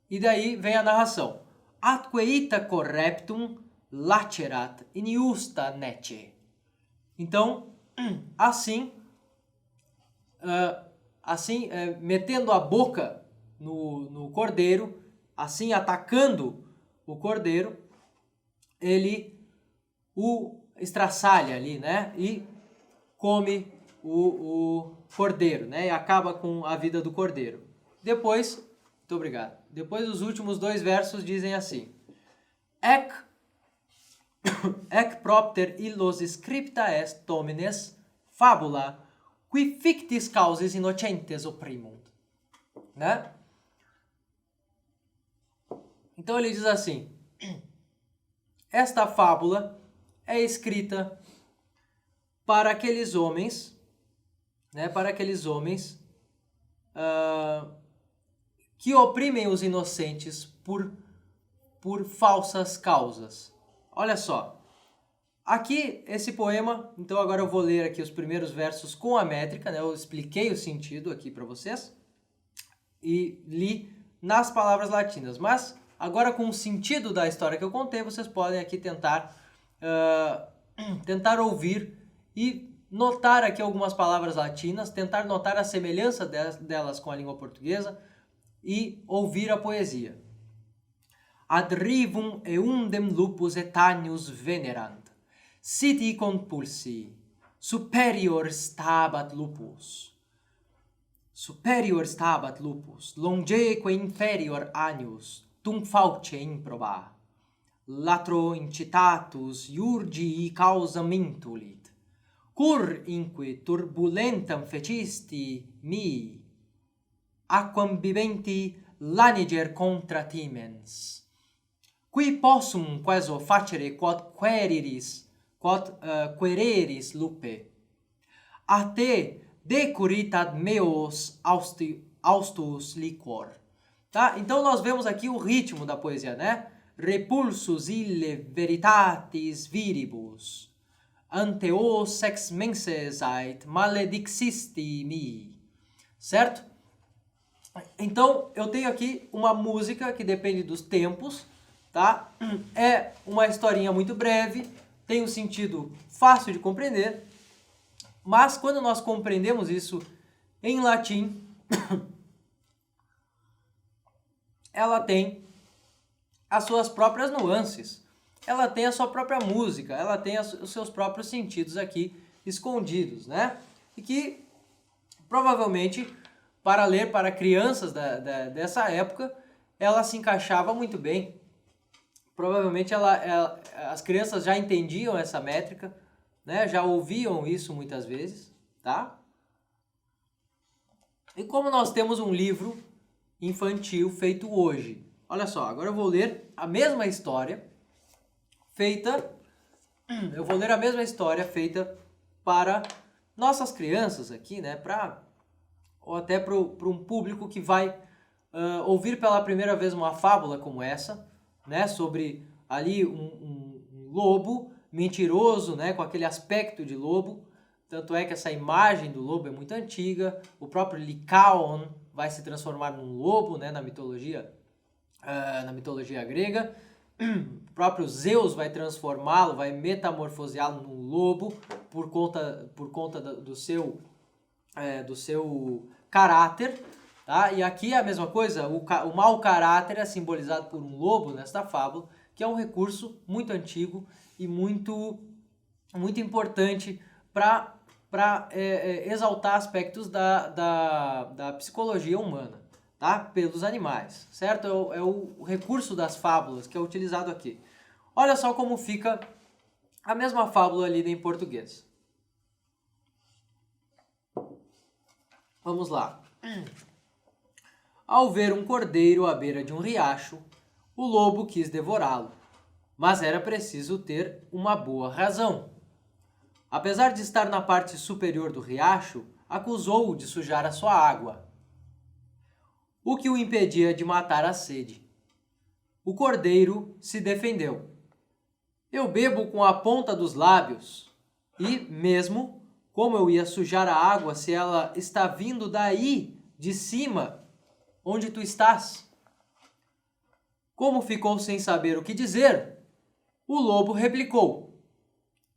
E daí vem a narração. Atque ita correptum lacerat injusta nece. Então, assim, metendo a boca no cordeiro, assim atacando o cordeiro, ele o estraçalha ali, né? E come o cordeiro, né? E acaba com a vida do cordeiro. Depois, muito obrigado. Depois os últimos 2 versos dizem assim: Ec propter illos scripta est domines fabula qui fictis causis innocentes opprimunt, né? Então ele diz assim: esta fábula é escrita para aqueles homens, né? Para aqueles homens que oprimem os inocentes por falsas causas. Olha só. Aqui, esse poema, então agora eu vou ler aqui os primeiros versos com a métrica, né? Eu expliquei o sentido aqui para vocês e li nas palavras latinas, mas agora com o sentido da história que eu contei, vocês podem aqui tentar ouvir e notar aqui algumas palavras latinas, tentar notar a semelhança delas com a língua portuguesa e ouvir a poesia. Ad rivum eundem lupus etanius venerant, siti compulsi, superior stabat lupus, longeque inferior anius, tum fauce improba, latro incitatus iurgii causa mintulit, cur inque turbulentam fecisti mi, aquam bibenti laniger contra timens, qui possum quaeso facere quod quereris lupe, a te decuritat meos austus liquor. Tá? Então nós vemos aqui o ritmo da poesia, né? Repulsus ille veritatis viribus, ante os sex menses ait maledixisti mi. Certo? Então eu tenho aqui uma música que depende dos tempos, tá? É uma historinha muito breve, tem um sentido fácil de compreender, mas quando nós compreendemos isso em latim, ela tem as suas próprias nuances, ela tem a sua própria música, ela tem os seus próprios sentidos aqui escondidos, né? E que provavelmente, para ler para crianças dessa época, ela se encaixava muito bem. Provavelmente as crianças já entendiam essa métrica, né? Já ouviam isso muitas vezes, tá? E como nós temos um livro infantil feito hoje, olha só, agora eu vou ler a mesma história feita para nossas crianças aqui, né? Ou até para um público que vai ouvir pela primeira vez uma fábula como essa, né, sobre ali um lobo mentiroso, né, com aquele aspecto de lobo. Tanto é que essa imagem do lobo é muito antiga. O próprio Lycaon vai se transformar num lobo, né, na mitologia grega. O próprio Zeus vai transformá-lo, vai metamorfoseá-lo num lobo por conta do seu caráter. Tá? E aqui é a mesma coisa, o mau caráter é simbolizado por um lobo nesta fábula, que é um recurso muito antigo e muito importante para exaltar aspectos da psicologia humana, tá? Pelos animais, certo? É o recurso das fábulas que é utilizado aqui. Olha só como fica a mesma fábula lida em português. Vamos lá. Ao ver um cordeiro à beira de um riacho, o lobo quis devorá-lo, mas era preciso ter uma boa razão. Apesar de estar na parte superior do riacho, acusou-o de sujar a sua água, o que o impedia de matar a sede. O cordeiro se defendeu. Eu bebo com a ponta dos lábios. E mesmo como eu ia sujar a água se ela está vindo daí, de cima, onde tu estás? Como ficou sem saber o que dizer, o lobo replicou: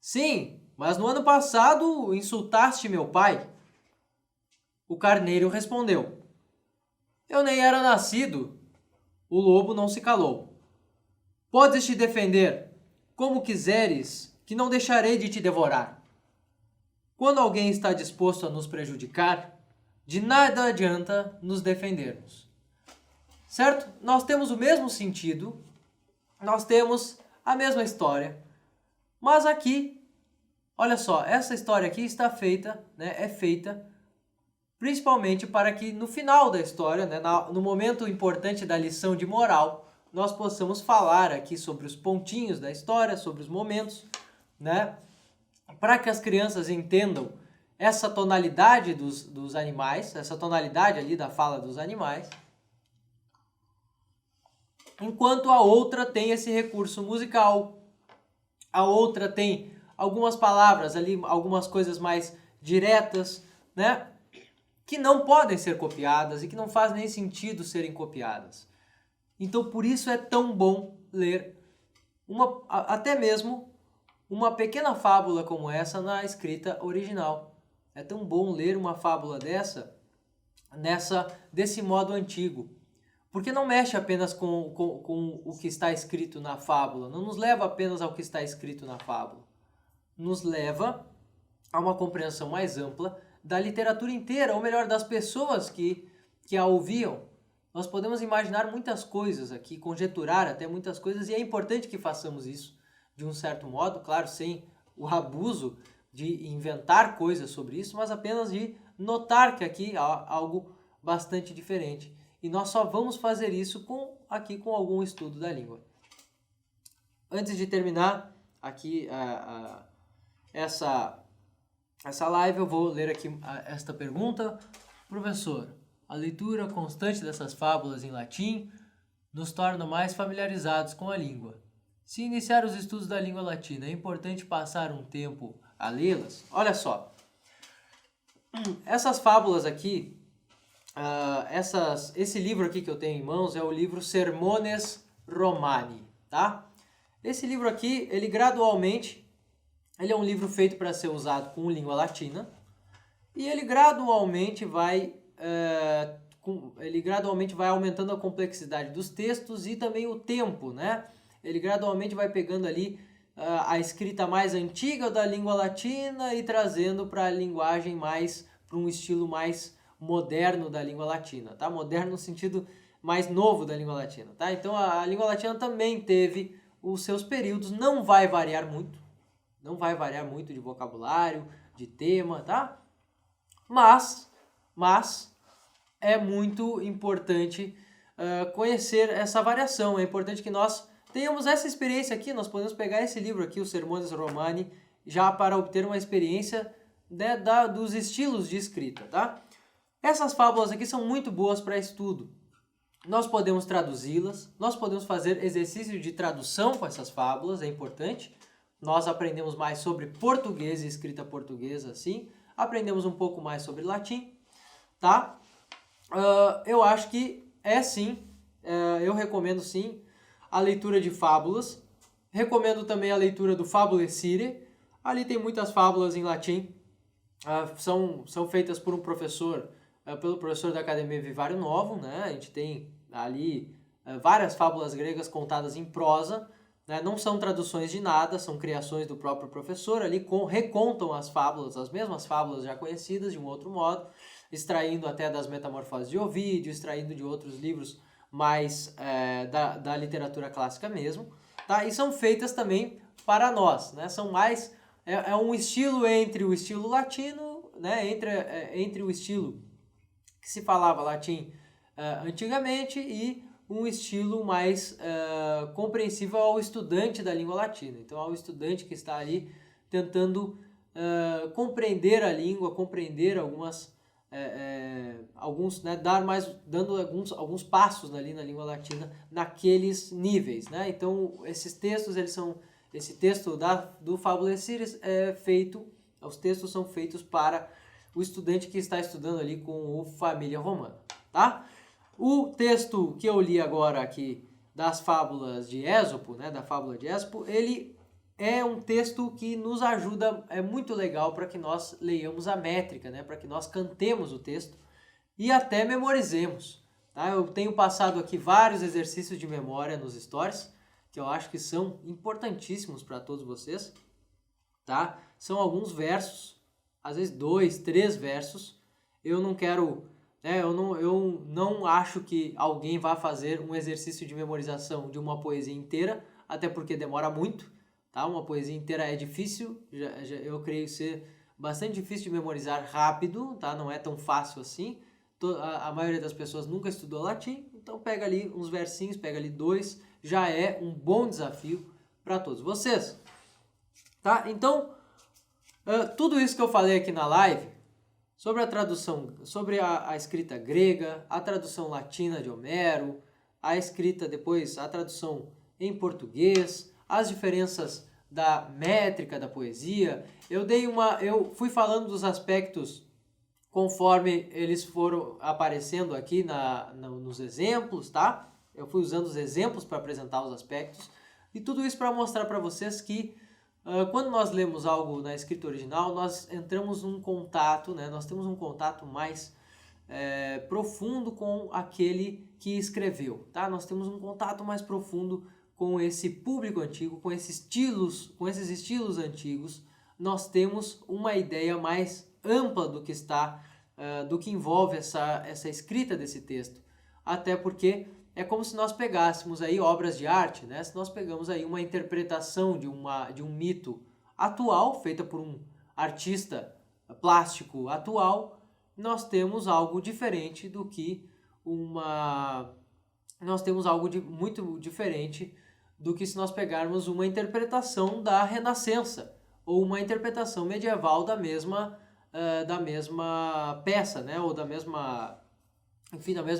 Sim, mas no ano passado insultaste meu pai. O carneiro respondeu: Eu nem era nascido. O lobo não se calou. Podes te defender como quiseres, que não deixarei de te devorar. Quando alguém está disposto a nos prejudicar, de nada adianta nos defendermos. Certo? Nós temos o mesmo sentido, nós temos a mesma história, mas aqui, olha só, essa história aqui está feita, né, é feita principalmente para que no final da história, né, no momento importante da lição de moral, nós possamos falar aqui sobre os pontinhos da história, sobre os momentos, né, para que as crianças entendam essa tonalidade dos animais, essa tonalidade ali da fala dos animais, enquanto a outra tem esse recurso musical, a outra tem algumas palavras ali, algumas coisas mais diretas, né, que não podem ser copiadas e que não faz nem sentido serem copiadas. Então, por isso é tão bom ler até mesmo uma pequena fábula como essa na escrita original. É tão bom ler uma fábula desse modo antigo. Porque não mexe apenas com o que está escrito na fábula, não nos leva apenas ao que está escrito na fábula. Nos leva a uma compreensão mais ampla da literatura inteira, ou melhor, das pessoas que a ouviam. Nós podemos imaginar muitas coisas aqui, conjecturar até muitas coisas, e é importante que façamos isso de um certo modo, claro, sem o abuso de inventar coisas sobre isso, mas apenas de notar que aqui há algo bastante diferente. E nós só vamos fazer isso aqui com algum estudo da língua. Antes de terminar aqui essa live, eu vou ler aqui esta pergunta. Professor, a leitura constante dessas fábulas em latim nos torna mais familiarizados com a língua. Se iniciar os estudos da língua latina, é importante passar um tempo a lê-las? Olha só, essas fábulas aqui, esse livro aqui que eu tenho em mãos é o livro Sermones Romani, tá? Esse livro aqui, ele é um livro feito para ser usado com língua latina e ele gradualmente vai aumentando a complexidade dos textos e também o tempo, né? Ele gradualmente vai pegando ali a escrita mais antiga da língua latina e trazendo para a linguagem para um estilo mais moderno da língua latina, tá? Moderno no sentido mais novo da língua latina, tá? Então a língua latina também teve os seus períodos, não vai variar muito de vocabulário, de tema, tá? Mas é muito importante conhecer essa variação, é importante que nós tenhamos essa experiência aqui, nós podemos pegar esse livro aqui, o Sermones Romani, já para obter uma experiência, né, dos estilos de escrita, tá? Essas fábulas aqui são muito boas para estudo. Nós podemos traduzi-las, nós podemos fazer exercício de tradução com essas fábulas, é importante. Nós aprendemos mais sobre português e escrita portuguesa, assim. Aprendemos um pouco mais sobre latim, tá? Eu acho que eu recomendo sim a leitura de fábulas. Recomendo também a leitura do Fabulecire. Ali tem muitas fábulas em latim. São feitas por pelo professor da Academia Vivário Novo, né? A gente tem ali várias fábulas gregas contadas em prosa, né? Não são traduções de nada, são criações do próprio professor, ali recontam as mesmas fábulas já conhecidas de um outro modo, extraindo até das Metamorfoses de Ovídio, extraindo de outros livros mais da literatura clássica mesmo, tá? E são feitas também para nós, né? São mais, um estilo entre o estilo latino, né? Entre o estilo que se falava latim antigamente e um estilo mais compreensível ao estudante da língua latina. Então, ao estudante que está ali tentando compreender a língua, compreender né, dando alguns passos ali na língua latina naqueles níveis, né? Então, esses textos eles são esse texto do Fábula Sírias os textos são feitos para o estudante que está estudando ali com o Família Romana, tá? O texto que eu li agora aqui das fábulas de Ésopo, né, da fábula de Ésopo, ele é um texto que nos ajuda, é muito legal para que nós leiamos a métrica, né, para que nós cantemos o texto e até memorizemos, tá? Eu tenho passado aqui vários exercícios de memória nos stories, que eu acho que são importantíssimos para todos vocês, tá? São alguns versos, às vezes 2, 3 versos. Eu não quero, né, eu não acho que alguém vá fazer um exercício de memorização de uma poesia inteira, até porque demora muito, tá? Uma poesia inteira é difícil, eu creio ser bastante difícil de memorizar rápido, tá? Não é tão fácil assim. A maioria das pessoas nunca estudou latim, então pega ali uns versinhos, pega ali 2, já é um bom desafio para todos vocês. Tá? Então, tudo isso que eu falei aqui na live, sobre a tradução, sobre a escrita grega, a tradução latina de Homero, a escrita depois, a tradução em português, as diferenças da métrica da poesia, eu fui falando dos aspectos conforme eles foram aparecendo aqui nos exemplos, tá? Eu fui usando os exemplos para apresentar os aspectos e tudo isso para mostrar para vocês que quando nós lemos algo na escrita original, nós entramos num contato, né? Nós temos um contato mais profundo com aquele que escreveu, tá? Nós temos um contato mais profundo com esse público antigo, com esses estilos antigos. Nós temos uma ideia mais ampla do que envolve essa escrita desse texto. Até porque é como se nós pegássemos aí obras de arte, né? Se nós pegamos aí uma interpretação de um mito atual, feita por um artista plástico atual, nós temos algo diferente do que muito diferente do que se nós pegarmos uma interpretação da Renascença ou uma interpretação medieval da mesma peça, né? Ou da mesma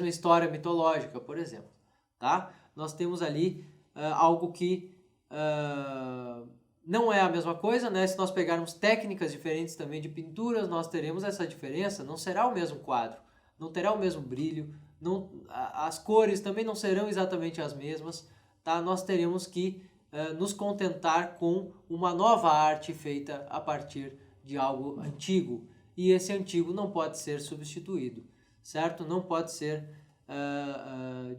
história mitológica, por exemplo, tá? Nós temos ali algo que não é a mesma coisa, né? Se nós pegarmos técnicas diferentes também de pinturas, nós teremos essa diferença, não será o mesmo quadro, não terá o mesmo brilho, as cores também não serão exatamente as mesmas, tá? Nós teremos que nos contentar com uma nova arte feita a partir de algo antigo, e esse antigo não pode ser substituído, certo? Não pode ser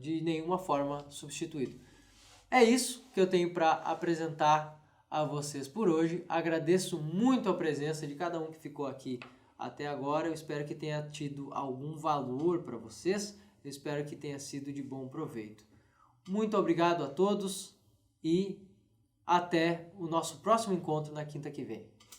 de nenhuma forma substituído. É isso que eu tenho para apresentar a vocês por hoje. Agradeço muito a presença de cada um que ficou aqui até agora. Eu espero que tenha tido algum valor para vocês. Eu espero que tenha sido de bom proveito. Muito obrigado a todos e até o nosso próximo encontro na quinta que vem.